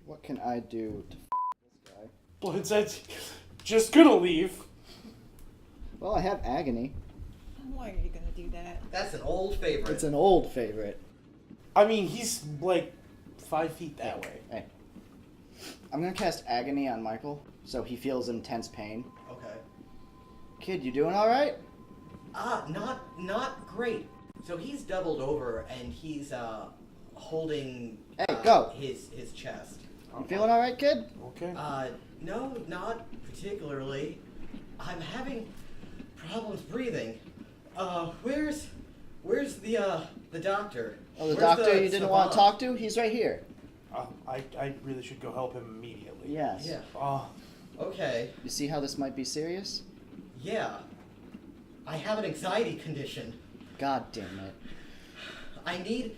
What can I do to this guy? Blindside's just gonna leave. Well, I have agony. Why are you gonna do that? That's an old favorite. It's an old favorite. I mean, he's like 5 feet that way. Hey. I'm gonna cast agony on Michael, so he feels intense pain. Okay. Kid, you doing all right? Not great. So he's doubled over and he's holding go. his chest. You feeling all right, kid? Okay. No, not particularly. I'm having problems breathing. Where's the doctor? Oh, the Where's doctor you didn't want to savant? talk to? He's right here. I really should go help him immediately. Yes. Yeah. Okay. You see how this might be serious? Yeah. I have an anxiety condition. God damn it. I need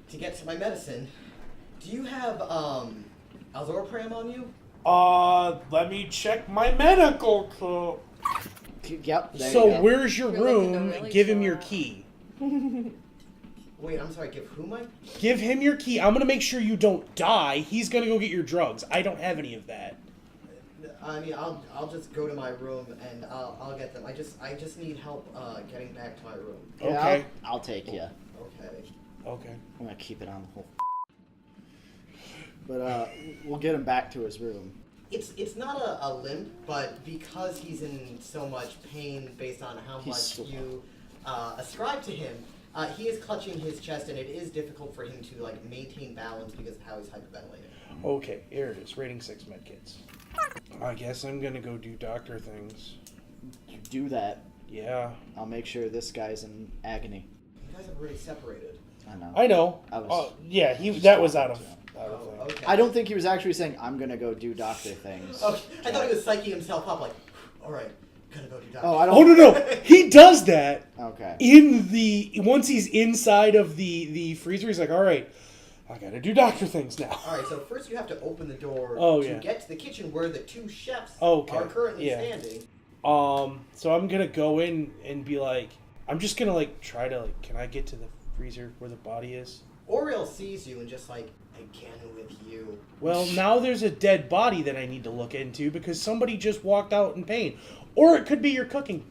to get to my medicine. Do you have Alzorpram on you? Let me check my medical code. Yep. There So you go. where's your You're looking to room? really Give him chill your out. key. Wait, I'm sorry, give who my... Give him your key. I'm gonna make sure you don't die. He's gonna go get your drugs. I don't have any of that. I mean, I'll just go to my room and I'll get them. I just need help getting back to my room. Yeah, Okay. I'll take you. Okay. Okay. I'm gonna keep it on the whole. But we'll get him back to his room. It's not a limp, but because he's in so much pain based on how He's much so- you ascribe to him, he is clutching his chest, and it is difficult for him to like maintain balance because of how he's hyperventilating. Okay, here it is. Rating 6 medkits. I guess I'm gonna go do doctor things. You do that. Yeah. I'll make sure this guy's in agony. You guys have already separated. I know. I know. I was yeah, just that was out talking of to out of thing. Okay. I don't think he was actually saying, I'm gonna go do doctor things. Okay. I thought he was psyching himself up, like, all right, gotta go do doctor. Oh, I don't. Oh no! He does that Okay. once he's inside of the freezer. He's like, all right, I gotta do doctor things now. All right, so first you have to open the door yeah. to get to the kitchen where the two chefs Okay, are currently yeah. standing. So I'm gonna go in and be like, I'm just gonna like try to like, can I get to the freezer where the body is? Oriel sees you and just like, again with you. Well, now there's a dead body that I need to look into because somebody just walked out in pain, or it could be your cooking.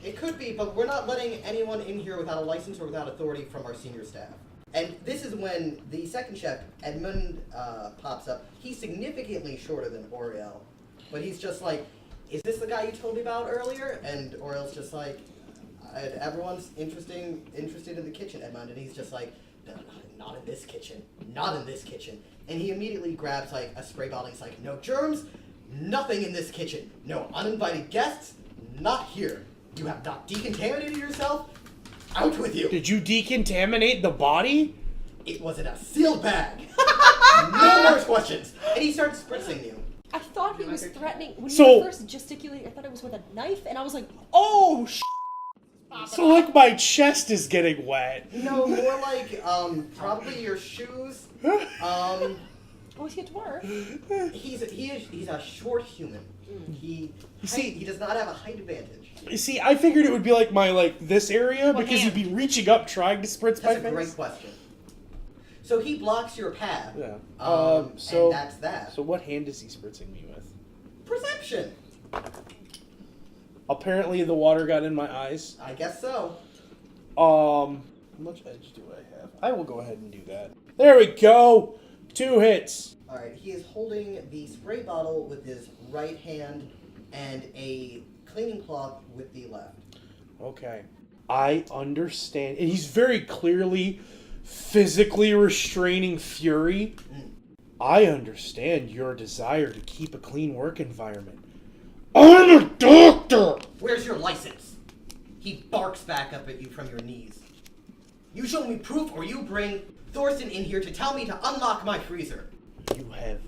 It could be, but we're not letting anyone in here without a license or without authority from our senior staff. And this is when the second chef, Edmund, pops up. He's significantly shorter than Oriel, but he's just like, is this the guy you told me about earlier? And Oriel's just like, everyone's interested in the kitchen, Edmund, and he's just like, no, not in this kitchen, not in this kitchen. And he immediately grabs like a spray bottle. He's like, no germs, nothing in this kitchen, no uninvited guests, not here. You have not decontaminated yourself. Out with you. Did you decontaminate the body? It was in a sealed bag. No more questions. And he starts spritzing you. I thought he was threatening. When So- you first gesticulated, I thought it was with a knife, and I was like, oh, So like my chest is getting wet. No, more like probably your shoes. always get to work. He's a short human. He does not have a height advantage. You see, I figured it would be like my this area What because hand? you'd be reaching up trying to spritz my That's a face. great question. So he blocks your path. Yeah. And that's that. So what hand is he spritzing me with? Perception. Apparently the water got in my eyes. I guess so. How much edge do I have? I will go ahead and do that. There we go! 2 hits. Alright, he is holding the spray bottle with his right hand and a cleaning cloth with the left. Okay. I understand. And he's very clearly physically restraining Fury. I understand your desire to keep a clean work environment. I'm a doctor! Where's your license? He barks back up at you from your knees. You show me proof or you bring Thorsten in here to tell me to unlock my freezer. You have...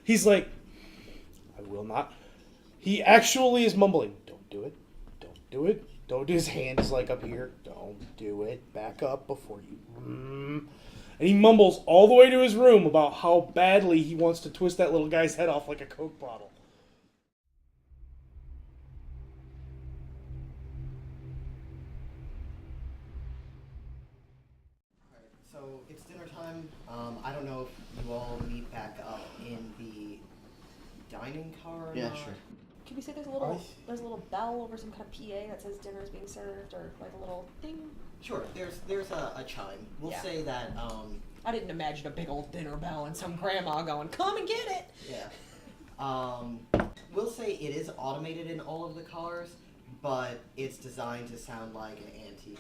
He's like, I will not. He actually is mumbling, don't do it, don't do it, don't do his hand is like up here, don't do it, back up before you... And he mumbles all the way to his room about how badly he wants to twist that little guy's head off like a Coke bottle. So it's dinner time. I don't know if you all meet back up in the dining car or Yeah, not. sure. Can we say there's a little bell over some kind of PA that says dinner is being served, or like a little ding? Sure, there's a chime. We'll Yeah. say that, I didn't imagine a big old dinner bell and some grandma going, "Come and get it." yeah. We'll say it is automated in all of the cars, but it's designed to sound like an antique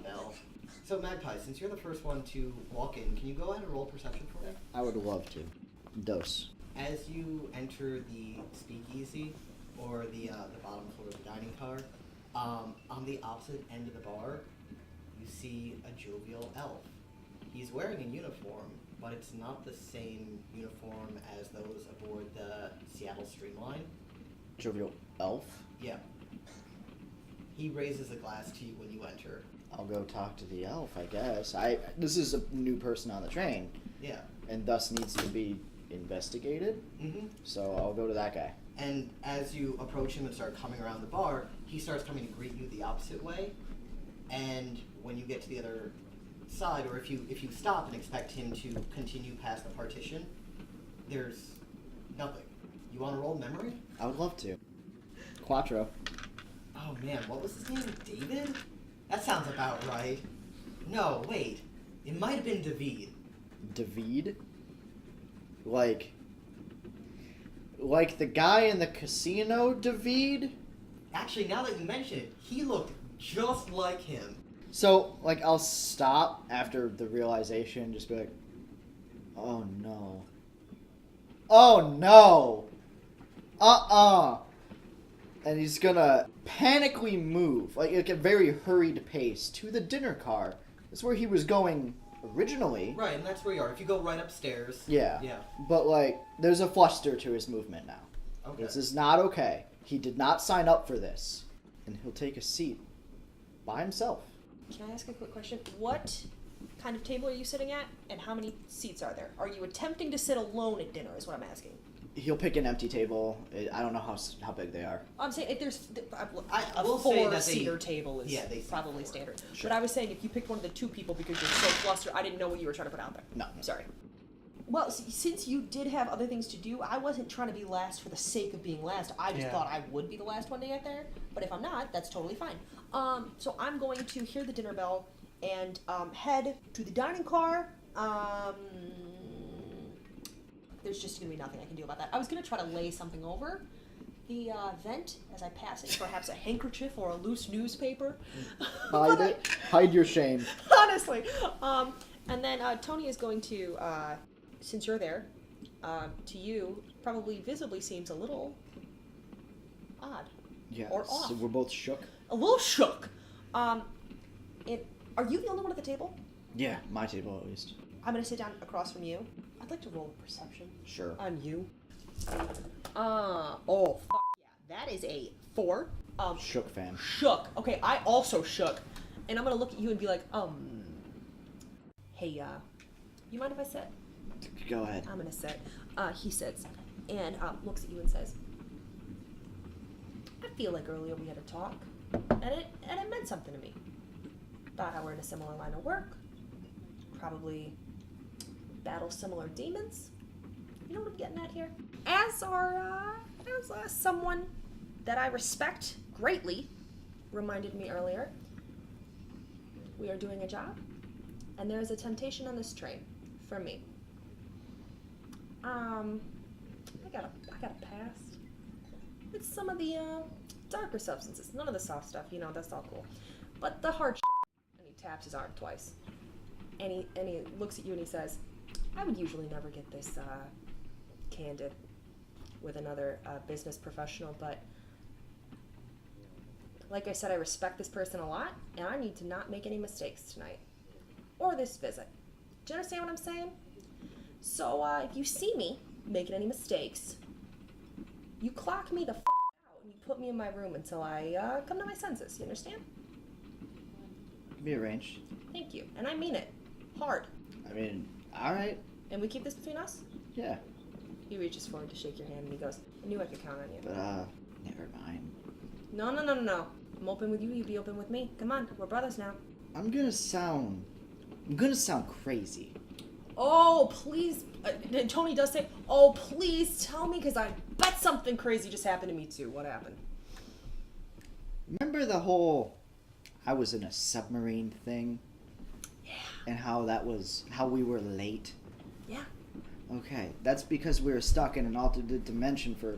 bell. So Magpie, since you're the first one to walk in, can you go ahead and roll perception for me? I would love to. Dose. As you enter the speakeasy, or the bottom floor of the dining car, on the opposite end of the bar, you see a jovial elf. He's wearing a uniform, but it's not the same uniform as those aboard the Seattle Streamline. Jovial elf. Yeah. He raises a glass to you when you enter. I'll go talk to the elf, I guess. This is a new person on the train, Yeah. and thus needs to be investigated. Mm-hmm. So I'll go to that guy. And as you approach him and start coming around the bar, he starts coming to greet you the opposite way. And when you get to the other side, or if you stop and expect him to continue past the partition, there's nothing. You want to roll memory? I would love to. Quattro. Oh man, what was his name? David? That sounds about right. No, wait. It might have been David. David? Like the guy in the casino, David? Actually, now that you mention it, he looked just like him. So, like, I'll stop after the realization, just be like, oh no. Oh no! And he's gonna panically move, like a very hurried pace, to the dinner car. That's where he was going originally. Right, and that's where you are. If you go right upstairs. Yeah. Yeah. But, like, there's a fluster to his movement now. Okay. This is not okay. He did not sign up for this. And he'll take a seat by himself. Can I ask a quick question? What kind of table are you sitting at, and how many seats are there? Are you attempting to sit alone at dinner, is what I'm asking. He'll pick an empty table. I don't know how big they are. I'm saying if there's I a will say that four-seater table is they seat probably four. standard. Sure. But I was saying if you picked one of the two people because you're so flustered, I didn't know what you were trying to put out there. No. Sorry. Well, since you did have other things to do, I wasn't trying to be last for the sake of being last. I just thought I would be the last one to get there. But if I'm not, that's totally fine. So I'm going to hear the dinner bell and head to the dining car. There's just going to be nothing I can do about that. I was going to try to lay something over the vent as I pass it, perhaps a handkerchief or a loose newspaper. Hide it. Hide your shame. Honestly. And then Tony is going to, since you're there, to you, probably visibly seems a little odd. Yeah. Or So off. we're both shook. A little shook. Are you the only one at the table? Yeah, my table at least. I'm going to sit down across from you. I'd like to roll a perception Sure. on you. Oh, fuck yeah. That is a 4. Shook fan. Shook. Okay, I also shook. And I'm going to look at you and be like, hey, you mind if I sit? Go ahead. I'm going to sit. He sits and looks at you and says, I feel like earlier we had a talk, and it meant something to me. About how we're in a similar line of work, probably battle similar demons. You know what I'm getting at here? As someone that I respect greatly reminded me earlier, we are doing a job, and there is a temptation on this train for me. I got a past. It's some of the darker substances, none of the soft stuff, that's all cool. But the hard shit. And he taps his arm twice. And he looks at you and he says, I would usually never get this candid with another business professional, but like I said, I respect this person a lot, and I need to not make any mistakes tonight. Or this visit. Do you understand what I'm saying? So if you see me making any mistakes, you clock me the f*** out and you put me in my room until I come to my senses. You understand? Can be arranged. Thank you. And I mean it. Hard. I mean, alright. And we keep this between us? Yeah. He reaches forward to shake your hand and he goes, I knew I could count on you. But, never mind. No. I'm open with you, you be open with me. Come on, we're brothers now. I'm gonna sound crazy. Oh, please. Tony does say, oh, please tell me, because I bet something crazy just happened to me, too. What happened? Remember the whole I was in a submarine thing? Yeah. And how we were late? Yeah. Okay, that's because we were stuck in an alternate dimension for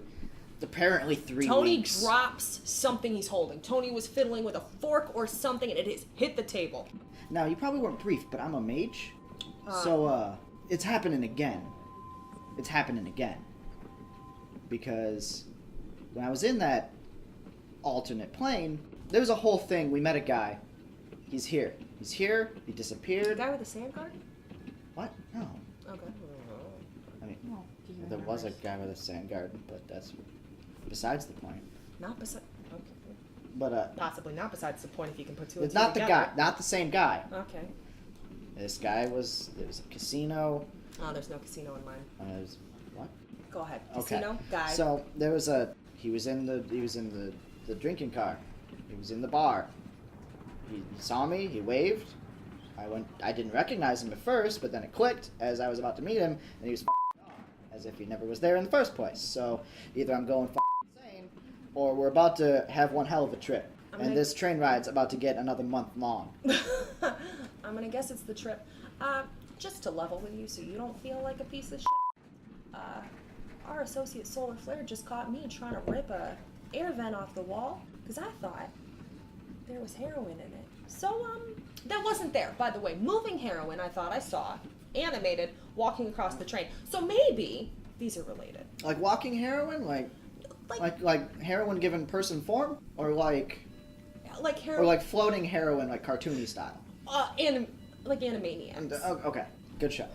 apparently 3 Tony weeks. drops something he's holding. Tony was fiddling with a fork or something, and it has hit the table. Now, you probably weren't briefed, but I'm a mage. So, it's happening again. It's happening again. Because when I was in that alternate plane, there was a whole thing. We met a guy. He's here. He's here. He disappeared. The guy with the sand garden? What? No. Okay. I mean, Well, do you there was a remember? guy with a sand garden, but that's besides the point. Not beside. Okay. But, Possibly not besides the point if you can put two and it's two not the together. guy. Not the same guy. Okay. This guy there was a casino. Oh, there's no casino in mine. What? Go ahead. Okay. Casino guy. So there was he was in the drinking car. He was in the bar. He saw me. He waved. I didn't recognize him at first, but then it clicked as I was about to meet him, and he was gone, as if he never was there in the first place. So either I'm going insane, or we're about to have one hell of a trip, and this train ride's about to get another month long. I'm gonna guess it's the trip. Just to level with you so you don't feel like a piece of shit. Our associate Solar Flare just caught me trying to rip a air vent off the wall because I thought there was heroin in it. So, that wasn't there, by the way. Moving heroin I thought I saw, animated, walking across the train. So maybe these are related. Like walking heroin, like heroin given person form, or like heroin, or like floating heroin, like cartoony style. like Animaniacs. And, okay, good show.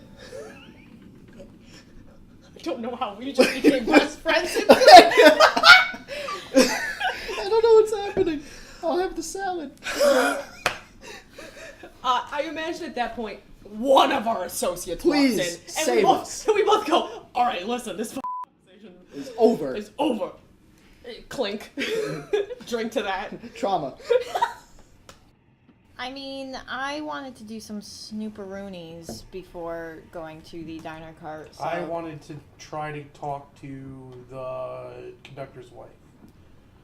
I don't know how we just became best friends. I don't know what's happening. I'll have the salad. I imagine at that point, one of our associates Please, walks in, and save us. we both go, all right, listen, this conversation It's over. is over. Clink. Drink to that. Trauma. I mean, I wanted to do some snooperoonies before going to the diner cart. So. I wanted to try to talk to the conductor's wife.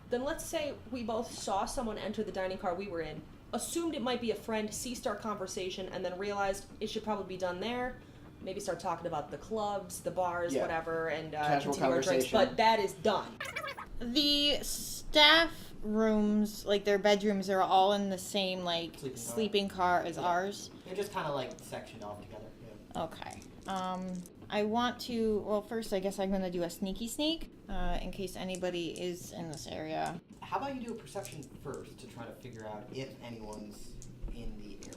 Then let's say we both saw someone enter the dining car we were in, assumed it might be a friend, ceased our conversation, and then realized it should probably be done there. Maybe start talking about the clubs, the bars, Yeah. whatever, and Casual continue our drinks. conversation. But that is done. The staff rooms, like their bedrooms, are all in the same sleeping car as ours. They're just kind of like sectioned off together. Yeah. Okay. I want to. Well, first, I guess I'm gonna do a sneaky sneak, in case anybody is in this area. How about you do a perception first to try to figure out if anyone's in the area?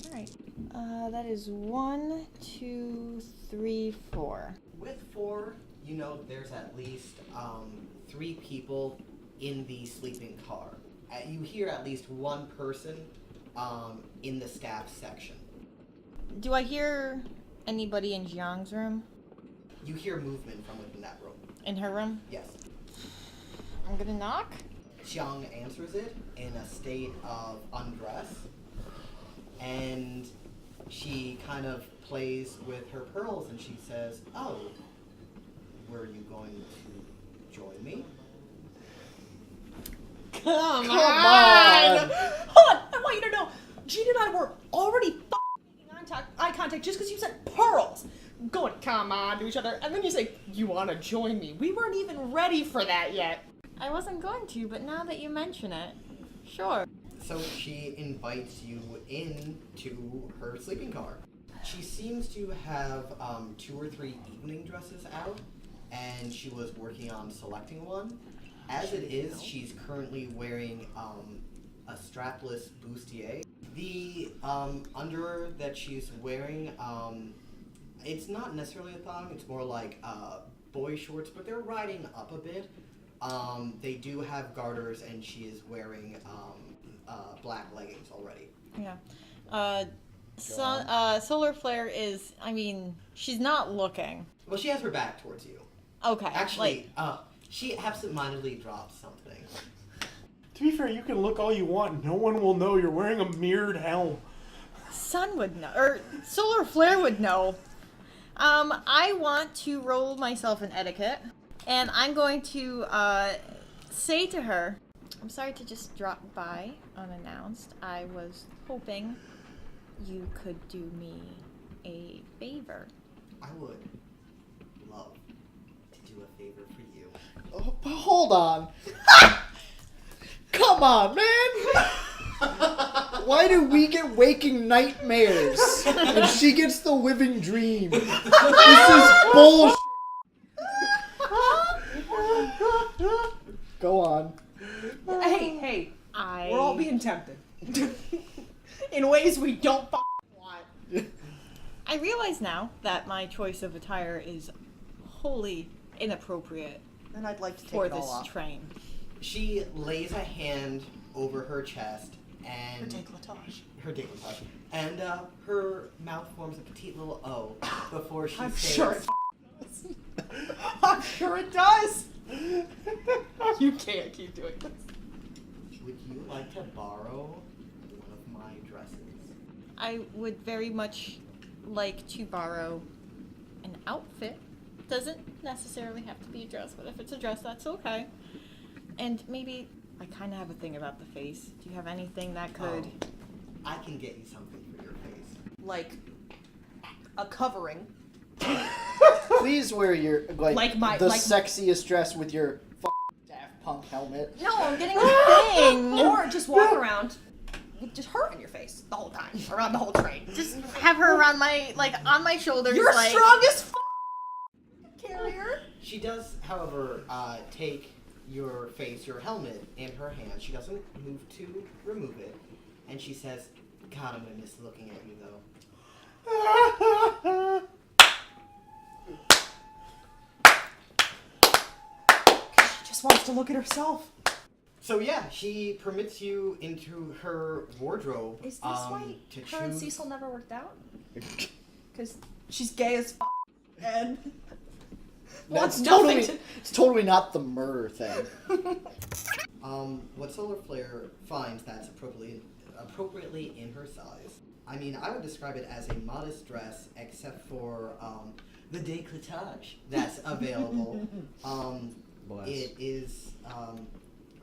All right. That is 1, 2, 3, 4. With 4, you know there's at least 3 people in the sleeping car. You hear at least one person in the staff section. Do I hear anybody in Jiang's room? You hear movement from within that room. In her room? Yes. I'm gonna knock. Xiang answers it in a state of undress, and she kind of plays with her pearls and she says, "Oh, were you going to join me?" Come on! Hold on! I want you to know, Gene and I were already making eye contact just because you said pearls. Going, come on, to each other, and then you say, you want to join me. We weren't even ready for that yet. I wasn't going to, but now that you mention it, sure. So she invites you into her sleeping car. She seems to have 2 or 3 evening dresses out, and she was working on selecting one. As it is, she's currently wearing a strapless bustier. The underwear that she's wearing, it's not necessarily a thong, it's more like boy shorts, but they're riding up a bit. They do have garters, and she is wearing black leggings already. Yeah. Solar Flare is, I mean, she's not looking. Well, she has her back towards you. Okay. Actually, she absentmindedly dropped something. To be fair, you can look all you want. No one will know you're wearing a mirrored helm. Sun would know, or Solar Flare would know. I want to roll myself an etiquette, and I'm going to say to her, I'm sorry to just drop by unannounced. I was hoping you could do me a favor. I would love to do a favor for you. Oh, but hold on. Come on, man. Why do we get waking nightmares and she gets the living dream? This is bullshit. Go on. Hey, we're all being tempted. In ways we don't want. I realize now that my choice of attire is wholly inappropriate And I'd like to take for it all this off. train. She lays a hand over her chest Her and décolletage. her décolletage, and her mouth forms a petite little O before she I'm says, sure it does. I'm sure it does. You can't keep doing this. "Would you like to borrow one of my dresses?" I would very much like to borrow an outfit. Doesn't necessarily have to be a dress, but if it's a dress, that's okay. And maybe I kind of have a thing about the face. Do you have anything that could... I can get you something for your face. Like a covering. Please wear your the sexiest dress with your Daft Punk helmet. No, I'm getting a thing! Or just walk around with just her in your face the whole time, around the whole train. Just have her around my, on my shoulders, You're like... strong as carrier. She does, however, take your face, your helmet, in her hand. She doesn't move to remove it. And she says, "God, I'm gonna miss looking at you, though." She just wants to look at herself. So yeah, she permits you into her wardrobe. Is this why to her and choose- Cecil never worked out? Because she's gay as and That's wants nothing totally, it's totally not the murder thing. What Solar Flare finds that's appropriately in her size. I mean, I would describe it as a modest dress, except for the décolletage that's available. Bless. It is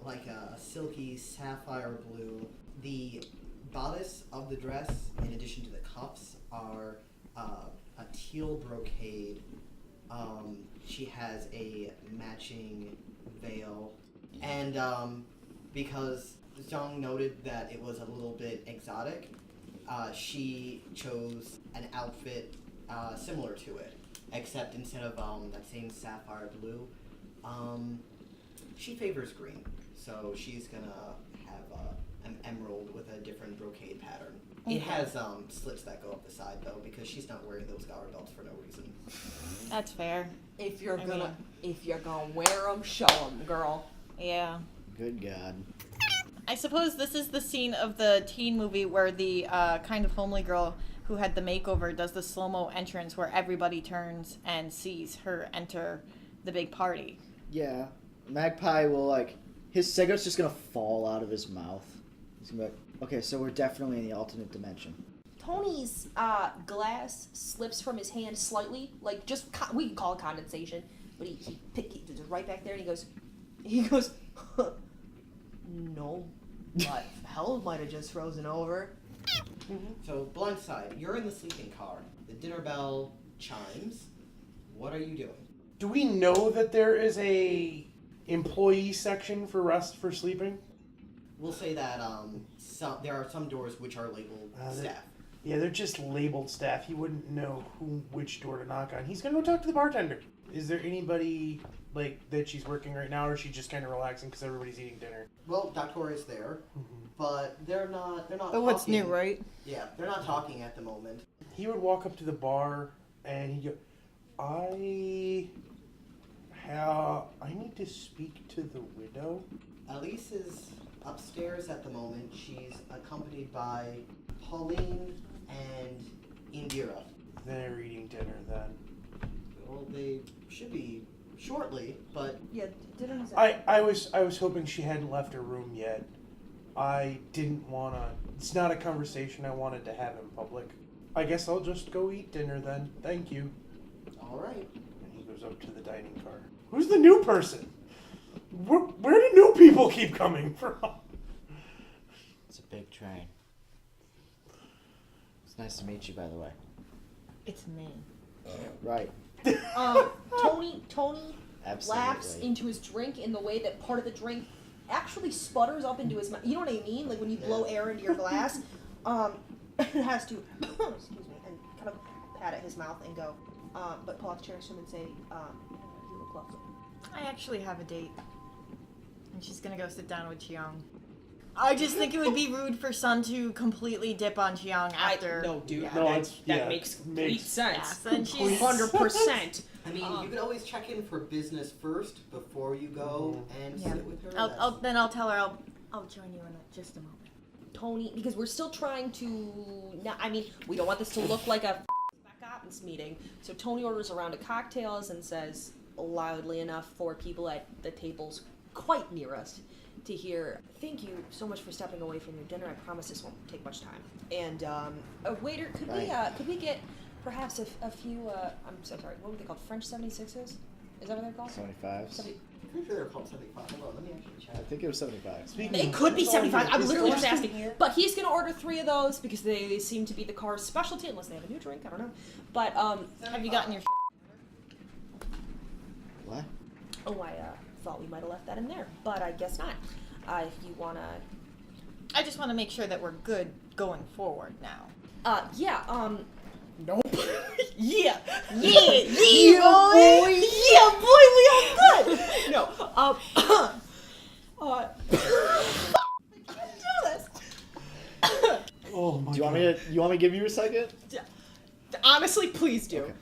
like a silky sapphire blue. The bodice of the dress, in addition to the cuffs, are a teal brocade. She has a matching veil. And because Zhang noted that it was a little bit exotic, she chose an outfit similar to it, except instead of that same sapphire blue, she favors green. So she's gonna have an emerald with a different brocade pattern. Okay. It has slits that go up the side though, because she's not wearing those garter belts for no reason. That's fair. if you're I gonna mean- if you're gonna wear them, show them, girl. Yeah. Good God. I suppose this is the scene of the teen movie where the kind of homely girl who had the makeover does the slow-mo entrance where everybody turns and sees her enter the big party. Yeah. Magpie will, his cigarette's just gonna fall out of his mouth. He's gonna be like, okay, so we're definitely in the alternate dimension. Tony's glass slips from his hand slightly, like just we can call it condensation, but he does it right back there, and he goes, No, but hell might have just frozen over. So, blindside, you're in the sleeping car. The dinner bell chimes. What are you doing? Do we know that there is a employee section for rest for sleeping? We'll say that there are some doors which are labeled staff. Yeah, they're just labeled staff. He wouldn't know which door to knock on. He's gonna go talk to the bartender. Is there anybody that she's working right now, or is she just kind of relaxing because everybody's eating dinner? Well, Doctor is there, but they're not. But what's talking. new, right? Yeah, they're not talking at the moment. He would walk up to the bar and he'd go, I need to speak to the widow. Elise is upstairs at the moment. She's accompanied by Pauline and Indira. They're eating dinner then. Well, they should be shortly, but Yeah, dinner's I was hoping she hadn't left her room yet. I didn't want to... It's not a conversation I wanted to have in public. I guess I'll just go eat dinner then. Thank you. All right. And he goes up to the dining car. Who's the new person? Where do new people keep coming from? It's a big train. It's nice to meet you, by the way. It's me. Right. Tony Absolutely. laughs into his drink in the way that part of the drink actually sputters up into his mouth. You know what I mean? Like when you blow air into your glass, it has to, excuse me, and kind of pat at his mouth and go, but pull out the chair to him and say, you look lovely. I actually have a date. And she's gonna go sit down with Chiang. I just think it would be rude for Sun to completely dip on Chiang after. No, dude. Yeah. No, that makes complete sense. Yes, and she's 100%. I mean, you could always check in for business first before you go and Yeah. sit with her. I'll tell her I'll join you in just a moment. Tony, because we're still trying to, we don't want this to look like a back office meeting. So Tony orders a round of cocktails and says loudly enough for people at the tables quite near us to hear, thank you so much for stepping away from your dinner. I promise this won't take much time. And waiter, could we get perhaps a few, I'm so sorry, what were they called? French 76s? Is that what they're called? 75s. I'm pretty sure they're called 75. Hold on, let me actually check. I think it was 75. It could be 75. I'm Is literally there just one asking. But he's going to order 3 of those because they seem to be the car's specialty, unless they have a new drink. I don't know. But, Have you gotten your What? oh, I thought we might have left that in there, but I guess not. If you want to... I just want to make sure that we're good going forward now. Nope. Yeah, boy! Yeah, boy, we all good! No, I can't do this. Oh my Do you want me to give you a second? Honestly, please do. Okay.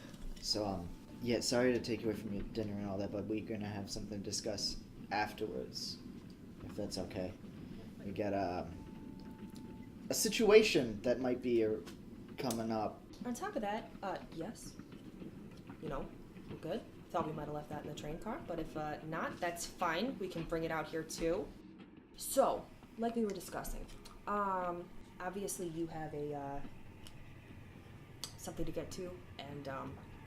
So, yeah, sorry to take you away from your dinner and all that, but we're gonna have something to discuss afterwards, if that's okay. We got a situation that might be coming up. On top of that, yes, we're good. Thought we might have left that in the train car, but if not, that's fine. We can bring it out here too. So, like we were discussing, obviously you have a something to get to, and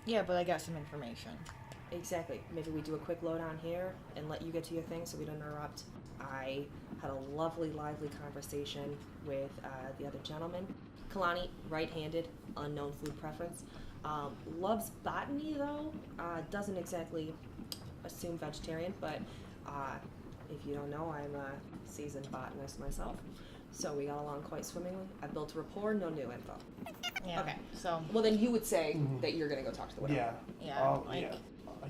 Yeah, but I got some information. exactly. Maybe we do a quick lowdown here and let you get to your thing so we don't interrupt. I had a lovely, lively conversation with the other gentleman. Kalani, right-handed, unknown food preference. Loves botany, though. Doesn't exactly assume vegetarian, but if you don't know, I'm a seasoned botanist myself. So we got along quite swimmingly. I built a rapport, no new info. Yeah. Okay. So Well, then you would say that you're going to go talk to the widow. Yeah. yeah, like, yeah. I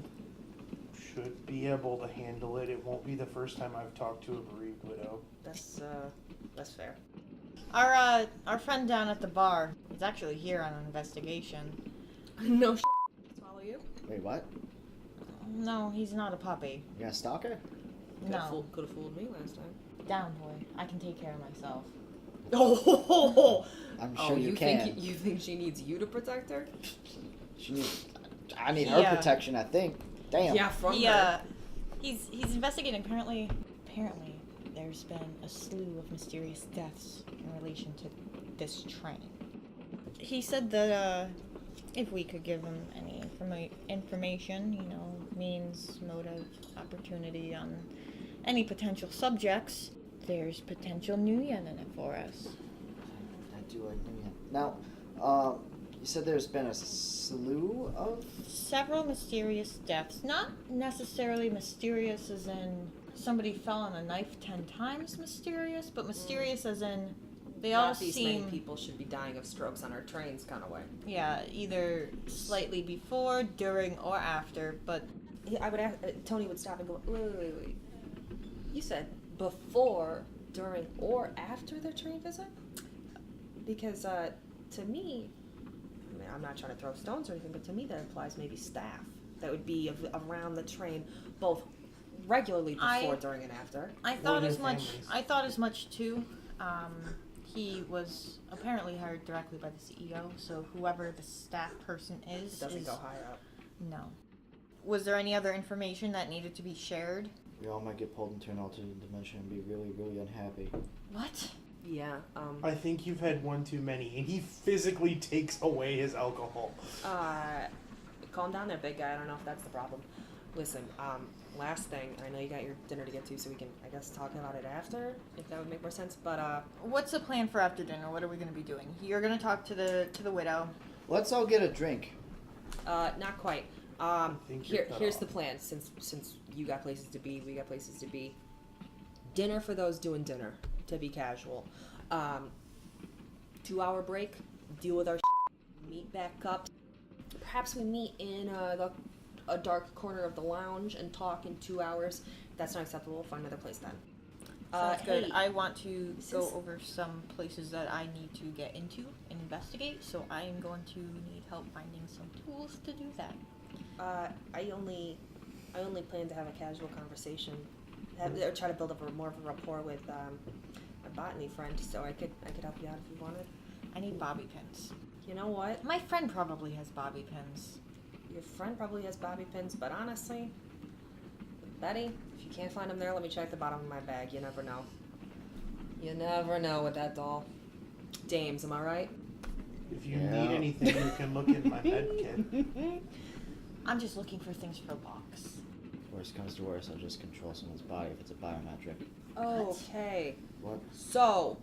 should be able to handle it. It won't be the first time I've talked to a bereaved widow. That's fair. our friend down at the bar is actually here on an investigation. No Swallow you? Wait, what? No, he's not a puppy. You got a stalker? No, Could have fooled me last time. down boy. I can take care of myself. Oh, I'm sure you can. think she needs you to protect her? I need her Yeah. protection, I think. Damn. Yeah, from He her. he's investigating. Apparently there's been a slew of mysterious deaths in relation to this train. He said that if we could give him any information, means, motive, opportunity on any potential subjects, there's potential new yen in it for us. I do like New Yen. Now, you said there's been a slew of... Several mysterious deaths. Not necessarily mysterious as in somebody fell on a knife 10 times mysterious, but mysterious as in they all Not these seem... many people should be dying of strokes on our trains kind of way. Yeah, either slightly before, during, or after, but... I would ask, Tony would stop and go, wait. You said before, during, or after their train visit? Because to me, I'm not trying to throw stones or anything, but to me that implies maybe staff that would be around the train, both regularly before, during, and after. I thought their as much. families. I thought as much too. He was apparently hired directly by the CEO, so whoever the staff person is Doesn't go higher up. No. Was there any other information that needed to be shared? We all might get pulled into an alternate dimension and be really, really unhappy. What? Yeah, I think you've had one too many, and he physically takes away his alcohol. calm down there, big guy. I don't know if that's the problem. Listen, last thing, I know you got your dinner to get to, so we can, I guess, talk about it after, if that would make more sense, but, What's the plan for after dinner? What are we gonna be doing? You're gonna talk to the widow. Let's all get a drink. not quite. think you're cut Here's off. the plan, since you got places to be, we got places to be. Dinner for those doing dinner, to be casual. 2-hour break, deal with our meet back up. Perhaps we meet in a dark corner of the lounge and talk in 2 hours. If that's not acceptable, we'll find another place then. Sounds good. Hey, I want to go since- over some places that I need to get into and investigate, so I am going to need help finding some tools to do that. I only plan to have a casual conversation, or try to build up more of a rapport with my botany friend. So I could help you out if you wanted. I need bobby pins. You know what? My friend probably has bobby pins. Your friend probably has bobby pins, but honestly, Betty, if you can't find them there, let me check the bottom of my bag. You never know. You never know with that doll. Dames, am I right? If you Yeah. need anything, you can look in my head, kid. I'm just looking for things for locks. Worst comes to worst, I'll just control someone's body if it's a biometric. Okay. What? So,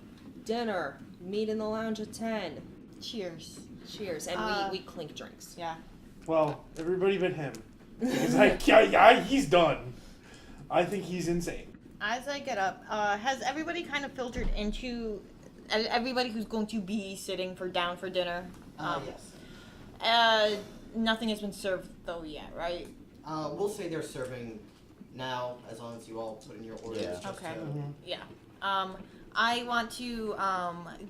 dinner. Meet in the lounge at 10. Cheers. Cheers. And we clink drinks. Yeah. Well, everybody but him. Because he's done. I think he's insane. As I get up, has everybody kind of filtered into everybody who's going to be sitting down for dinner? Yes. Nothing has been served though yet, right? We'll say they're serving now, as long as you all put in your orders. Yeah. just Okay. to- Mhm. Yeah. I want to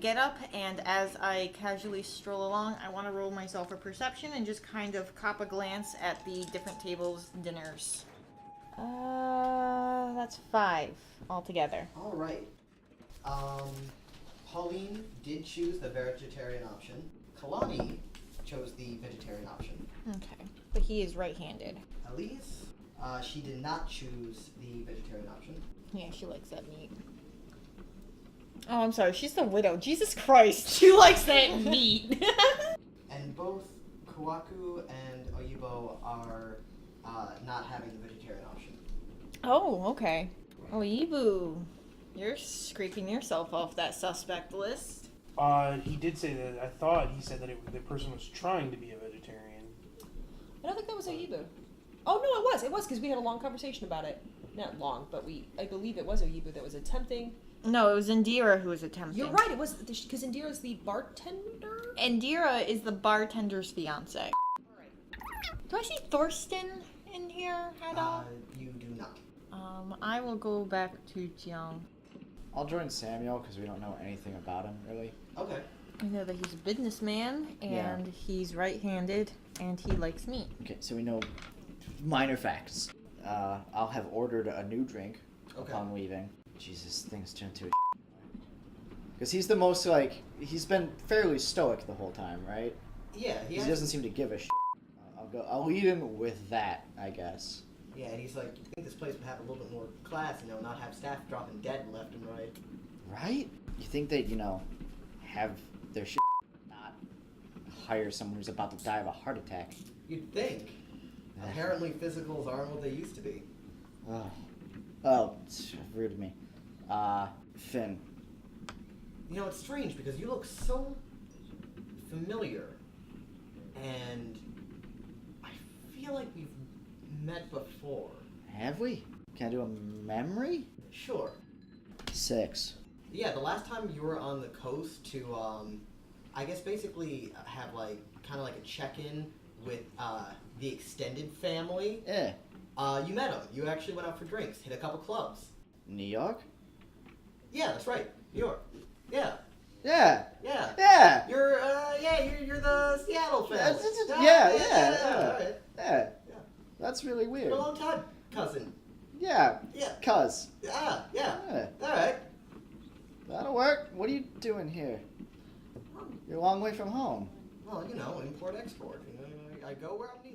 get up, and as I casually stroll along, I want to roll myself a perception and just kind of cop a glance at the different tables' dinners. That's 5 altogether. All right. Pauline did choose the vegetarian option. Kalani chose the vegetarian option. Okay. But he is right-handed. Elise, she did not choose the vegetarian option. Yeah, she likes that meat. Oh, I'm sorry. She's the widow. Jesus Christ. She likes that meat. And both Kawaku and Oyibo are not having the vegetarian option. Oh, okay. Oh, Ibu. You're scraping yourself off that suspect list. He did say that. I thought he said that the person was trying to be a vegetarian. I don't think that was Oyibu. Oh, no, it was. It was, because we had a long conversation about it. Not long, but I believe it was Oyibu that was attempting. No, it was Indira who was attempting. You're right, it was, because Indira's the bartender? Indira is the bartender's fiance. Do I see Thorsten in here at all? You do not. I will go back to Jiang. I'll join Samuel because we don't know anything about him, really. Okay. I know that he's a businessman, and he's right-handed, and he likes meat. Okay, so we know minor facts. I'll have ordered a new drink upon leaving. Jesus, things turn to a because he's the most, he's been fairly stoic the whole time, right? Yeah, He doesn't seem to give a shit. I'll lead in with that, I guess. Yeah, and he's like, you think this place would have a little bit more class, not have staff dropping dead left and right. Right? You think they'd, have their shit, not hire someone who's about to die of a heart attack. You'd think. Apparently physicals aren't what they used to be. Oh, it's rude of me. Finn. It's strange because you look so familiar, and I feel like we've met before. Have we? Can I do a memory? Sure. 6. Yeah, the last time you were on the coast to, I guess basically have kind of like a check-in with the extended family. Yeah. You met them. You actually went out for drinks, hit a couple clubs. New York? Yeah, that's right. New York. Yeah. Yeah. Yeah. Yeah. You're the Seattle family. Yeah. All right. Yeah. That's really Been weird. a long time, cousin. Yeah. Yeah. Cuz. Yeah. Yeah. All right. That'll work. What are you doing here? You're a long way from home. Well, import export. I go where I'm needed.